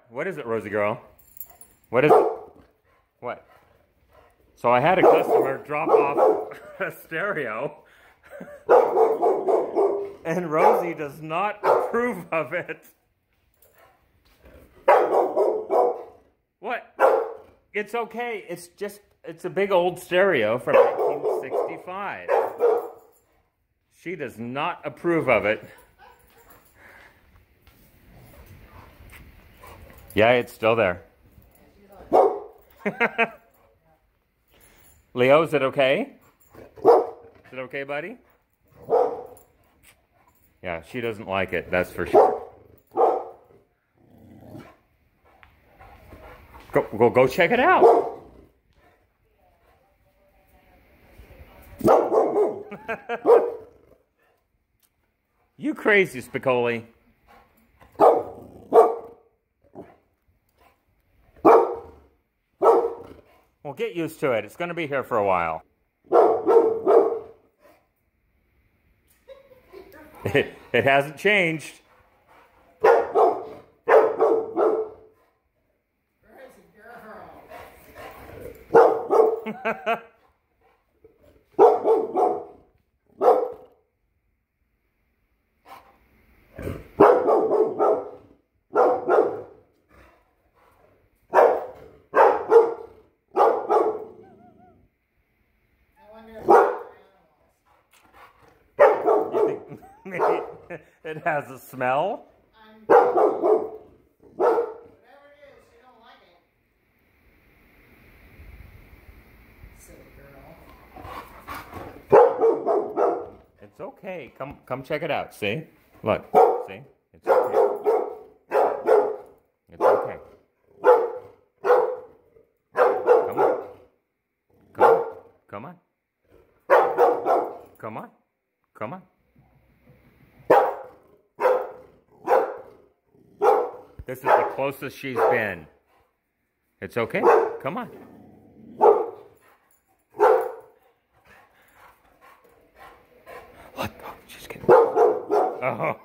What is it, Rosie girl? What is it? What? So I had a customer drop off a stereo, and Rosie does not approve of it. What? It's okay. It's a big old stereo from 1965. She does not approve of it. Yeah, it's still there. Leo, is it okay? Is it okay, buddy? Yeah, she doesn't like it, that's for sure. Go check it out. You crazy, Spicoli. Well, get used to it. It's going to be here for a while. It hasn't changed. You think maybe it has a smell? Whatever it is, you don't like it. Silly girl. It's okay. Come check it out. See? Look. See? It's okay. It's okay. Come on. Come on. Come on. Come on. This is the closest she's been. It's okay. Come on. What? Oh, she's getting... Oh.